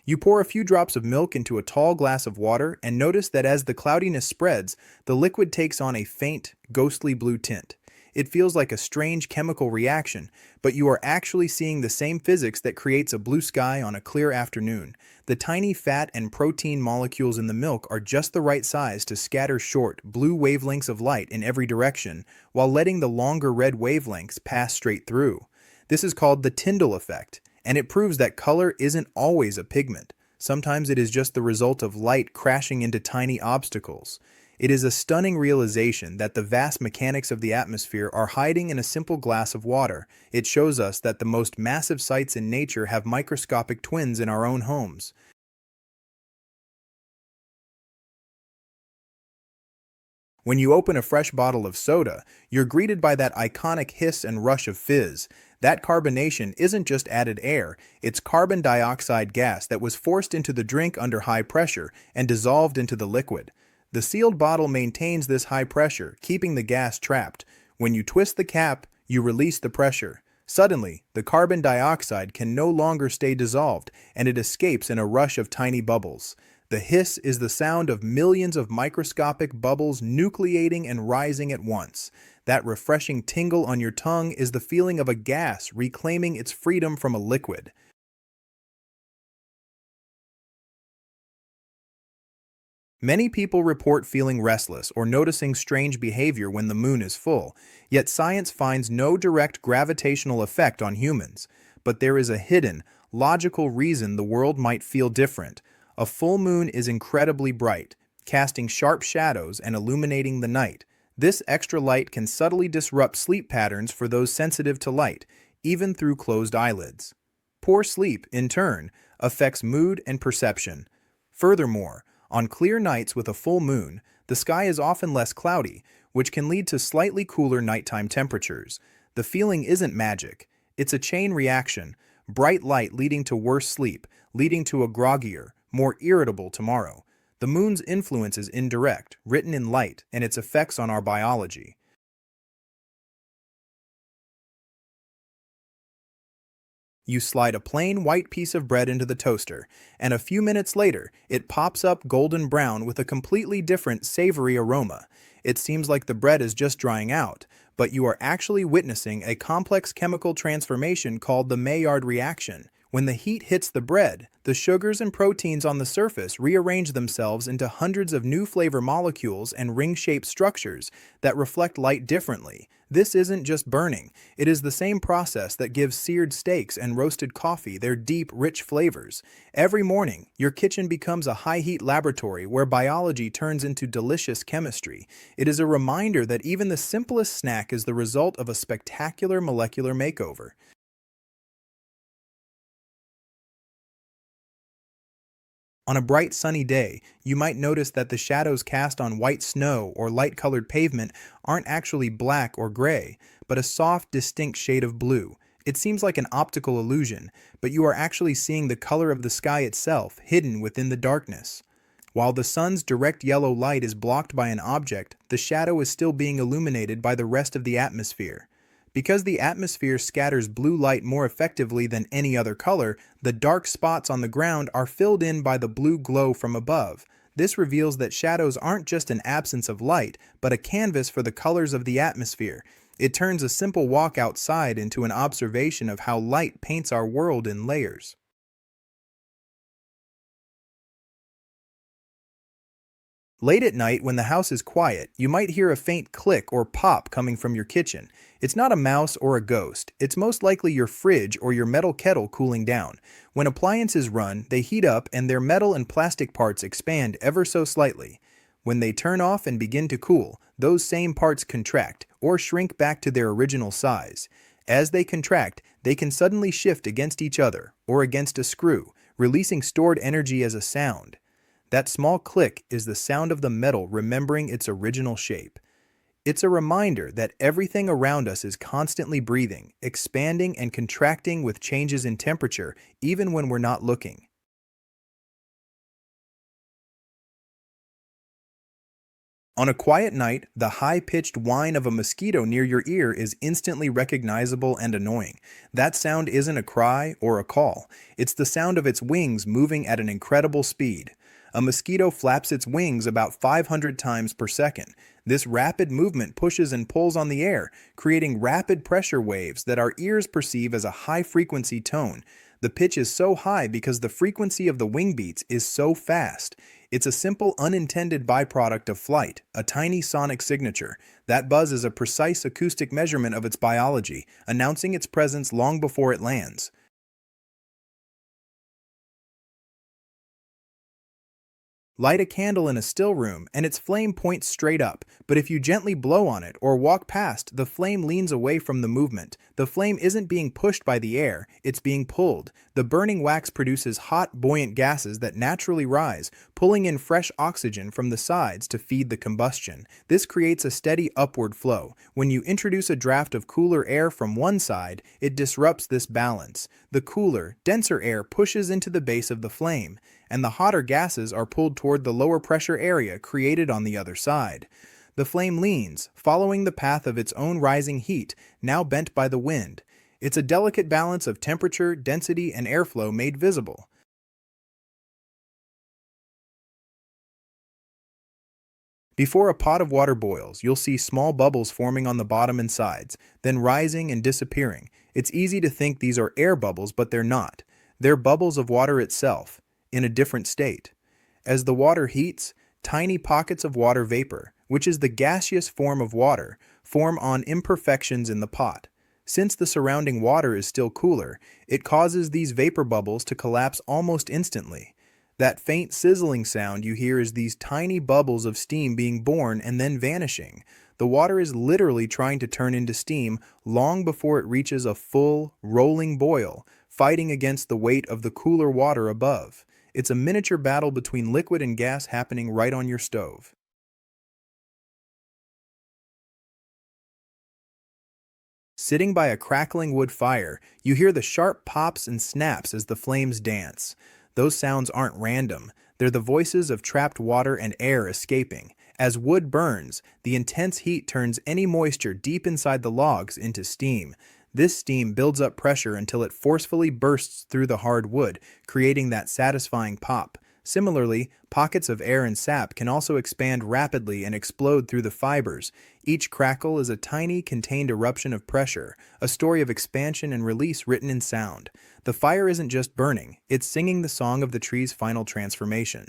You pour a few drops of milk into a tall glass of water and notice that as the cloudiness spreads, the liquid takes on a faint, ghostly blue tint. It feels like a strange chemical reaction, but you are actually seeing the same physics that creates a blue sky on a clear afternoon. The tiny fat and protein molecules in the milk are just the right size to scatter short, blue wavelengths of light in every direction, while letting the longer red wavelengths pass straight through. This is called the Tyndall effect, and it proves that color isn't always a pigment. Sometimes it is just the result of light crashing into tiny obstacles. It is a stunning realization that the vast mechanics of the atmosphere are hiding in a simple glass of water. It shows us that the most massive sights in nature have microscopic twins in our own homes. When you open a fresh bottle of soda, you're greeted by that iconic hiss and rush of fizz. That carbonation isn't just added air, it's carbon dioxide gas that was forced into the drink under high pressure and dissolved into the liquid. The sealed bottle maintains this high pressure, keeping the gas trapped. When you twist the cap, you release the pressure. Suddenly, the carbon dioxide can no longer stay dissolved, and it escapes in a rush of tiny bubbles. The hiss is the sound of millions of microscopic bubbles nucleating and rising at once. That refreshing tingle on your tongue is the feeling of a gas reclaiming its freedom from a liquid. Many people report feeling restless or noticing strange behavior when the moon is full, yet science finds no direct gravitational effect on humans. But there is a hidden, logical reason the world might feel different. A full moon is incredibly bright, casting sharp shadows and illuminating the night. This extra light can subtly disrupt sleep patterns for those sensitive to light, even through closed eyelids. Poor sleep, in turn, affects mood and perception. Furthermore, on clear nights with a full moon, the sky is often less cloudy, which can lead to slightly cooler nighttime temperatures. The feeling isn't magic, it's a chain reaction, bright light leading to worse sleep, leading to a groggier, more irritable tomorrow. The moon's influence is indirect, written in light, and its effects on our biology. You slide a plain white piece of bread into the toaster, and a few minutes later, it pops up golden brown with a completely different savory aroma. It seems like the bread is just drying out, but you are actually witnessing a complex chemical transformation called the Maillard reaction. When the heat hits the bread, the sugars and proteins on the surface rearrange themselves into hundreds of new flavor molecules and ring-shaped structures that reflect light differently. This isn't just burning, it is the same process that gives seared steaks and roasted coffee their deep, rich flavors. Every morning, your kitchen becomes a high-heat laboratory where biology turns into delicious chemistry. It is a reminder that even the simplest snack is the result of a spectacular molecular makeover. On a bright sunny day, you might notice that the shadows cast on white snow or light-colored pavement aren't actually black or gray, but a soft, distinct shade of blue. It seems like an optical illusion, but you are actually seeing the color of the sky itself hidden within the darkness. While the sun's direct yellow light is blocked by an object, the shadow is still being illuminated by the rest of the atmosphere. Because the atmosphere scatters blue light more effectively than any other color, the dark spots on the ground are filled in by the blue glow from above. This reveals that shadows aren't just an absence of light, but a canvas for the colors of the atmosphere. It turns a simple walk outside into an observation of how light paints our world in layers. Late at night, when the house is quiet, you might hear a faint click or pop coming from your kitchen. It's not a mouse or a ghost. It's most likely your fridge or your metal kettle cooling down. When appliances run, they heat up and their metal and plastic parts expand ever so slightly. When they turn off and begin to cool, those same parts contract or shrink back to their original size. As they contract, they can suddenly shift against each other or against a screw, releasing stored energy as a sound. That small click is the sound of the metal remembering its original shape. It's a reminder that everything around us is constantly breathing, expanding, and contracting with changes in temperature, even when we're not looking. On a quiet night, the high-pitched whine of a mosquito near your ear is instantly recognizable and annoying. That sound isn't a cry or a call. It's the sound of its wings moving at an incredible speed. A mosquito flaps its wings about 500 times per second. This rapid movement pushes and pulls on the air, creating rapid pressure waves that our ears perceive as a high-frequency tone. The pitch is so high because the frequency of the wing beats is so fast. It's a simple unintended byproduct of flight, a tiny sonic signature. That buzz is a precise acoustic measurement of its biology, announcing its presence long before it lands. Light a candle in a still room, and its flame points straight up, but if you gently blow on it or walk past, the flame leans away from the movement. The flame isn't being pushed by the air, it's being pulled. The burning wax produces hot, buoyant gases that naturally rise, pulling in fresh oxygen from the sides to feed the combustion. This creates a steady upward flow. When you introduce a draft of cooler air from one side, it disrupts this balance. The cooler, denser air pushes into the base of the flame, and the hotter gases are pulled toward the lower pressure area created on the other side. The flame leans, following the path of its own rising heat, now bent by the wind. It's a delicate balance of temperature, density, and airflow made visible. Before a pot of water boils, you'll see small bubbles forming on the bottom and sides, then rising and disappearing. It's easy to think these are air bubbles, but they're not. They're bubbles of water itself, in a different state. As the water heats, tiny pockets of water vapor, which is the gaseous form of water, form on imperfections in the pot. Since the surrounding water is still cooler, it causes these vapor bubbles to collapse almost instantly. That faint sizzling sound you hear is these tiny bubbles of steam being born and then vanishing. The water is literally trying to turn into steam long before it reaches a full, rolling boil, fighting against the weight of the cooler water above. It's a miniature battle between liquid and gas happening right on your stove. Sitting by a crackling wood fire, you hear the sharp pops and snaps as the flames dance. Those sounds aren't random. They're the voices of trapped water and air escaping. As wood burns, the intense heat turns any moisture deep inside the logs into steam. This steam builds up pressure until it forcefully bursts through the hard wood, creating that satisfying pop. Similarly, pockets of air and sap can also expand rapidly and explode through the fibers. Each crackle is a tiny, contained eruption of pressure, a story of expansion and release written in sound. The fire isn't just burning, it's singing the song of the tree's final transformation.